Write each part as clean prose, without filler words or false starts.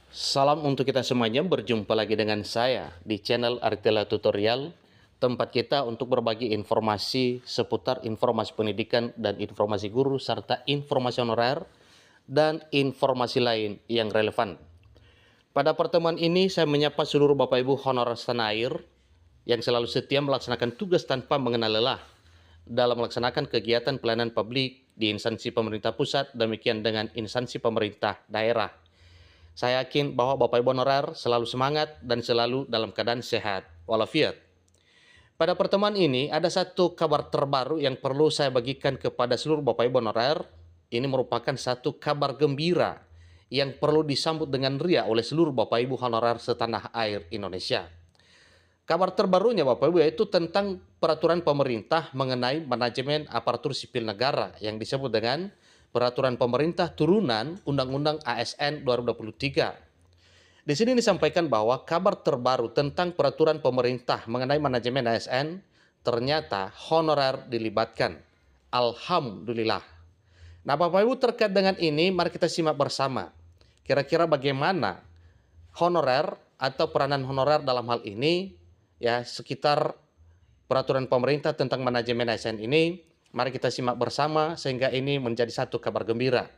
Salam untuk kita semuanya, berjumpa lagi dengan saya di channel Artela Tutorial, tempat kita untuk berbagi informasi seputar informasi pendidikan dan informasi guru, serta informasi honorer dan informasi lain yang relevan. Pada pertemuan ini, saya menyapa seluruh Bapak Ibu honorer setanah air yang selalu setia melaksanakan tugas tanpa mengenal lelah dalam melaksanakan kegiatan pelayanan publik di instansi pemerintah pusat, demikian dengan instansi pemerintah daerah. Saya yakin bahwa Bapak Ibu honorer selalu semangat dan selalu dalam keadaan sehat walafiat. Pada pertemuan ini ada satu kabar terbaru yang perlu saya bagikan kepada seluruh Bapak Ibu honorer. Ini merupakan satu kabar gembira yang perlu disambut dengan ria oleh seluruh Bapak Ibu honorer setanah air Indonesia. Kabar terbarunya Bapak Ibu yaitu tentang peraturan pemerintah mengenai manajemen aparatur sipil negara yang disebut dengan Peraturan Pemerintah Turunan Undang-Undang ASN 2023. Di sini disampaikan bahwa kabar terbaru tentang peraturan pemerintah mengenai manajemen ASN ternyata honorer dilibatkan. Alhamdulillah. Nah, Bapak Ibu, terkait dengan ini mari kita simak bersama. Kira-kira bagaimana honorer atau peranan honorer dalam hal ini ya sekitar peraturan pemerintah tentang manajemen ASN ini. Mari kita simak bersama sehingga ini menjadi satu kabar gembira.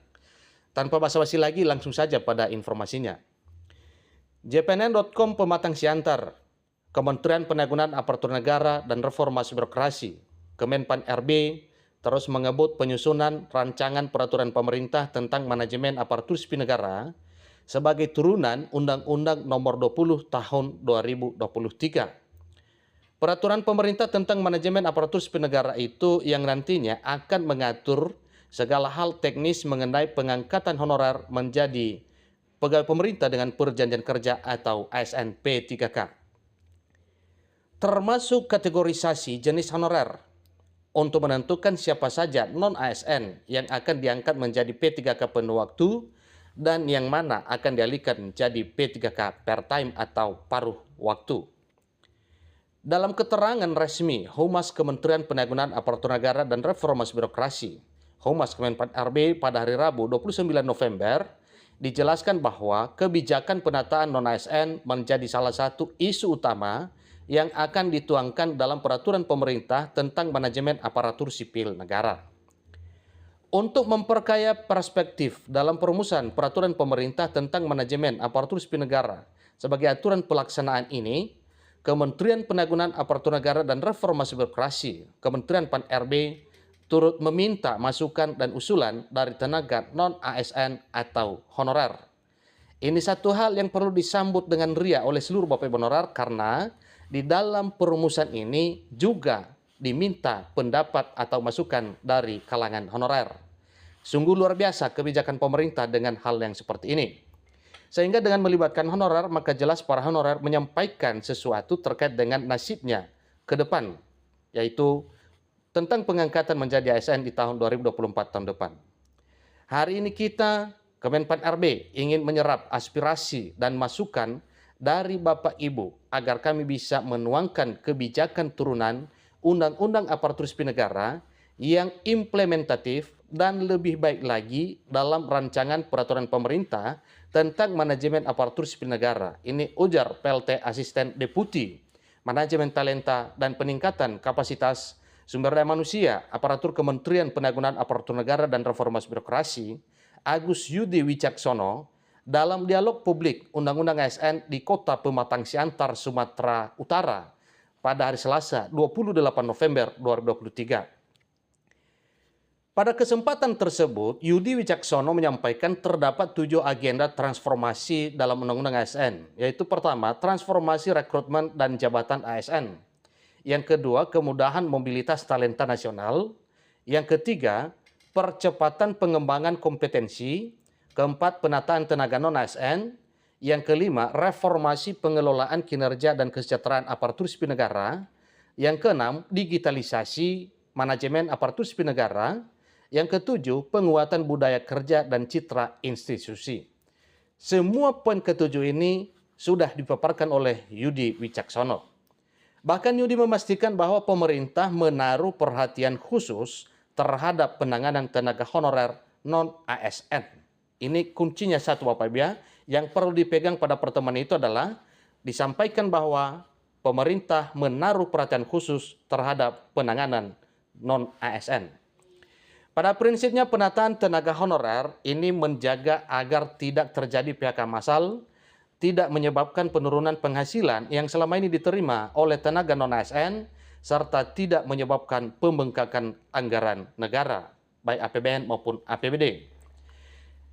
Tanpa basa-basi lagi, langsung saja pada informasinya. JPNN.com Pematang Siantar, Kementerian Penanggulangan Aparatur Negara dan Reformasi Birokrasi, Kemenpan RB, terus mengebut penyusunan rancangan peraturan pemerintah tentang manajemen aparatur sipil negara sebagai turunan Undang-Undang Nomor 20 Tahun 2023. Peraturan pemerintah tentang manajemen aparatur sipil negara itu yang nantinya akan mengatur segala hal teknis mengenai pengangkatan honorer menjadi pegawai pemerintah dengan perjanjian kerja atau ASN P3K. Termasuk kategorisasi jenis honorer untuk menentukan siapa saja non-ASN yang akan diangkat menjadi P3K penuh waktu dan yang mana akan dialihkan menjadi P3K part-time atau paruh waktu. Dalam keterangan resmi Humas Kementerian Penanggulangan Aparatur Negara dan Reformasi Birokrasi, Humas Kemenpan RB pada hari Rabu 29 November, dijelaskan bahwa kebijakan penataan non-ASN menjadi salah satu isu utama yang akan dituangkan dalam peraturan pemerintah tentang manajemen aparatur sipil negara. Untuk memperkaya perspektif dalam perumusan peraturan pemerintah tentang manajemen aparatur sipil negara sebagai aturan pelaksanaan ini, Kementerian Penanggulangan Aparatur Negara dan Reformasi Birokrasi, Kementerian Pan RB, turut meminta masukan dan usulan dari tenaga non-ASN atau honorer. Ini satu hal yang perlu disambut dengan ria oleh seluruh Bapak Ibu honorer karena di dalam perumusan ini juga diminta pendapat atau masukan dari kalangan honorer. Sungguh luar biasa kebijakan pemerintah dengan hal yang seperti ini. Sehingga dengan melibatkan honorer, maka jelas para honorer menyampaikan sesuatu terkait dengan nasibnya ke depan, yaitu tentang pengangkatan menjadi ASN di tahun 2024 tahun depan. Hari ini kita, Kemenpan RB, ingin menyerap aspirasi dan masukan dari Bapak Ibu agar kami bisa menuangkan kebijakan turunan Undang-Undang Aparatur Sipil Negara yang implementatif dan lebih baik lagi dalam rancangan peraturan pemerintah tentang manajemen aparatur sipil negara. Ini ujar PLT Asisten Deputi Manajemen Talenta dan Peningkatan Kapasitas Sumber Daya Manusia Aparatur Kementerian Penanggulangan Aparatur Negara dan Reformasi Birokrasi, Agus Yudi Wicaksono, dalam dialog publik Undang-Undang ASN di Kota Pematang Siantar, Sumatera Utara pada hari Selasa 28 November 2023. Pada kesempatan tersebut, Yudi Wicaksono menyampaikan terdapat 7 agenda transformasi dalam Undang-Undang ASN, yaitu pertama, transformasi rekrutmen dan jabatan ASN. Yang kedua, kemudahan mobilitas talenta nasional. Yang ketiga, percepatan pengembangan kompetensi. Keempat, penataan tenaga non-ASN. Yang kelima, reformasi pengelolaan kinerja dan kesejahteraan aparatur sipil negara. Yang keenam, digitalisasi manajemen aparatur sipil negara. Yang ketujuh, penguatan budaya kerja dan citra institusi. Semua poin ketujuh ini sudah dipaparkan oleh Yudi Wicaksono. Bahkan Yudi memastikan bahwa pemerintah menaruh perhatian khusus terhadap penanganan tenaga honorer non-ASN. Ini kuncinya satu Bapak Ibu ya. Yang perlu dipegang pada pertemuan itu adalah disampaikan bahwa pemerintah menaruh perhatian khusus terhadap penanganan non-ASN. Pada prinsipnya penataan tenaga honorer ini menjaga agar tidak terjadi PHK massal, tidak menyebabkan penurunan penghasilan yang selama ini diterima oleh tenaga non-ASN, serta tidak menyebabkan pembengkakan anggaran negara, baik APBN maupun APBD.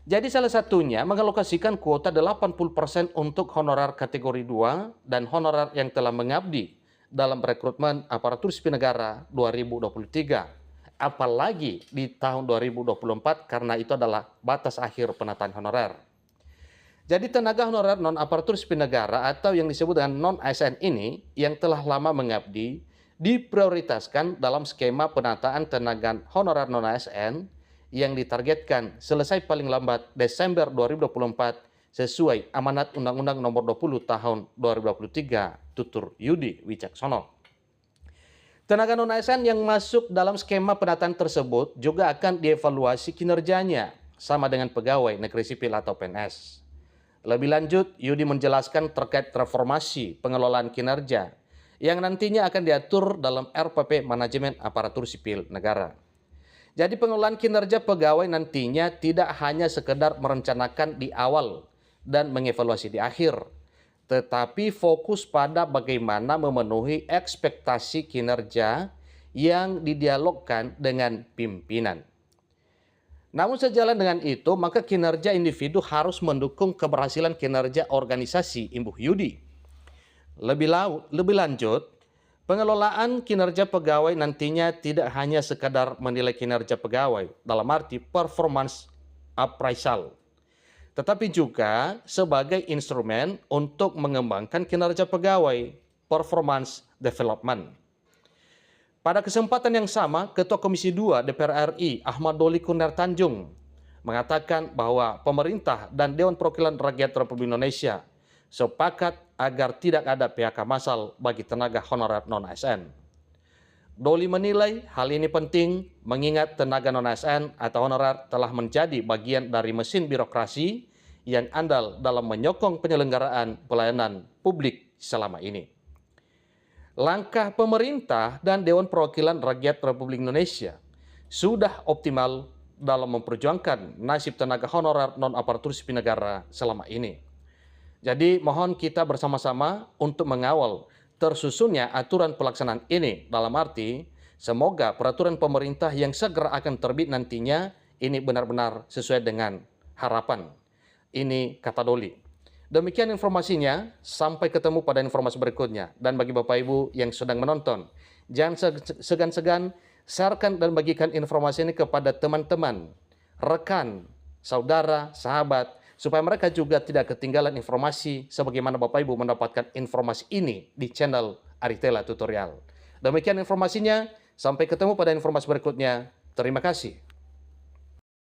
Jadi salah satunya mengalokasikan kuota 80% untuk honorer kategori 2 dan honorer yang telah mengabdi dalam rekrutmen aparatur sipil negara 2023. Apalagi di tahun 2024 karena itu adalah batas akhir penataan honorer. Jadi tenaga honorer non-aparatur sipil negara atau yang disebut dengan non-ASN ini yang telah lama mengabdi diprioritaskan dalam skema penataan tenaga honorer non-ASN yang ditargetkan selesai paling lambat Desember 2024 sesuai amanat Undang-Undang Nomor 20 Tahun 2023 tutur Yudi Wicaksono. Tenaga non-ASN yang masuk dalam skema penataan tersebut juga akan dievaluasi kinerjanya sama dengan pegawai negeri sipil atau PNS. Lebih lanjut, Yudi menjelaskan terkait reformasi pengelolaan kinerja yang nantinya akan diatur dalam RPP Manajemen Aparatur Sipil Negara. Jadi pengelolaan kinerja pegawai nantinya tidak hanya sekedar merencanakan di awal dan mengevaluasi di akhir, tetapi fokus pada bagaimana memenuhi ekspektasi kinerja yang didialogkan dengan pimpinan. Namun sejalan dengan itu, maka kinerja individu harus mendukung keberhasilan kinerja organisasi Imbuh Yudi. Lebih lanjut, pengelolaan kinerja pegawai nantinya tidak hanya sekadar menilai kinerja pegawai dalam arti performance appraisal, tetapi juga sebagai instrumen untuk mengembangkan kinerja pegawai, performance development. Pada kesempatan yang sama, Ketua Komisi 2 DPR RI Ahmad Doli Kurnia Tanjung mengatakan bahwa pemerintah dan Dewan Perwakilan Rakyat Republik Indonesia sepakat agar tidak ada PHK massal bagi tenaga honorer non-ASN. Doli menilai hal ini penting mengingat tenaga non-ASN atau honorer telah menjadi bagian dari mesin birokrasi yang andal dalam menyokong penyelenggaraan pelayanan publik selama ini. Langkah pemerintah dan Dewan Perwakilan Rakyat Republik Indonesia sudah optimal dalam memperjuangkan nasib tenaga honorer non-aparatur sipil negara selama ini. Jadi mohon kita bersama-sama untuk mengawal tersusunnya aturan pelaksanaan ini dalam arti semoga peraturan pemerintah yang segera akan terbit nantinya ini benar-benar sesuai dengan harapan. Ini kata Doli. Demikian informasinya, sampai ketemu pada informasi berikutnya. Dan bagi Bapak Ibu yang sedang menonton, jangan segan-segan sharekan dan bagikan informasi ini kepada teman-teman, rekan, saudara, sahabat, supaya mereka juga tidak ketinggalan informasi sebagaimana Bapak Ibu mendapatkan informasi ini di channel Aritella Tutorial. Demikian informasinya, sampai ketemu pada informasi berikutnya. Terima kasih.